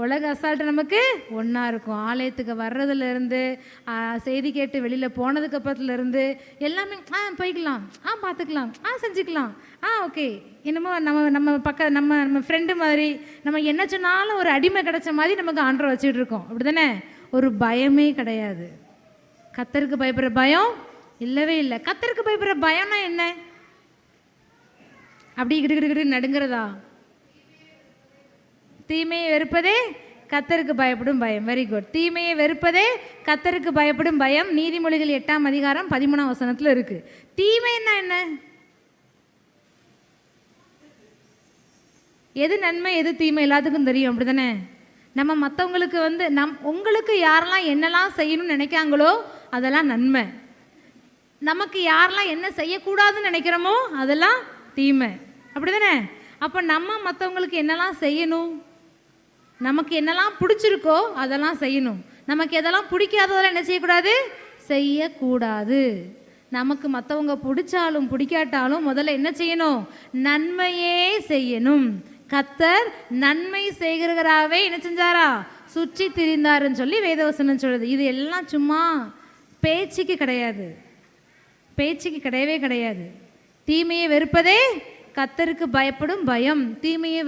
உலக அசால்ட்டு நமக்கு ஒன்றா இருக்கும். ஆலயத்துக்கு வர்றதுலேருந்து, செய்தி கேட்டு வெளியில் போனதுக்கு அப்புறத்துலேருந்து எல்லாமே போய்க்கலாம், பார்த்துக்கலாம், செஞ்சுக்கலாம், ஓகே, என்னமோ நம்ம ஃப்ரெண்டு மாதிரி, நம்ம என்ன சொன்னாலும் ஒரு அடிமை கிடைச்ச மாதிரி நமக்கு ஆண்டரை வச்சுட்டு இருக்கோம். அப்படி தானே? ஒரு பயமே கிடையாது. கர்த்தருக்கு பயப்படுற பயம் இல்லவே இல்லை. கர்த்தருக்கு பயப்படுற பயம்னா என்ன? அப்படி கிடு நடுங்கிறதா? தீமையை வெறுப்பதே கர்த்தருக்கு பயப்படும் பயம். Very good. தீமையை வெறுப்பதே கர்த்தருக்கு பயப்படும் பயம். நீதிமொழிகள் 8ஆம் அதிகாரம் 13ஆம் வசனத்தில் இருக்கு. தீமைன்னா என்ன? எது நன்மை எது தீமை எல்லாத்துக்கும் தெரியும். அப்படிதானே? நம்ம மற்றவங்களுக்கு உங்களுக்கு யாரெல்லாம் என்னெல்லாம் செய்யணும்னு நினைக்காங்களோ அதெல்லாம் நன்மை. நமக்கு யாரெல்லாம் என்ன செய்யக்கூடாதுன்னு நினைக்கிறோமோ அதெல்லாம் தீமை. அப்படிதானே? அப்போ நம்ம மற்றவங்களுக்கு என்னெல்லாம் செய்யணும், நமக்கு என்னெல்லாம் பிடிச்சிருக்கோ அதெல்லாம் செய்யணும். நமக்கு எதெல்லாம் பிடிக்காததெல்லாம் என்ன செய்யக்கூடாது? செய்யக்கூடாது. நமக்கு மற்றவங்க பிடிச்சாலும் பிடிக்காட்டாலும் முதல்ல என்ன செய்யணும்? நன்மையே செய்யணும். கர்த்தர் நன்மை செய்கிறவராகவே என்ன செஞ்சாரா? சுற்றி திரிந்தாருன்னு சொல்லி வேதவசனம் சொல்லுது. இது எல்லாம் சும்மா பேச்சுக்கு கிடையாது, பேச்சுக்கு கிடையவே கிடையாது. தீமையை வெறுப்பதே கர்த்தருக்கு பயப்படும் பயம். தீமையை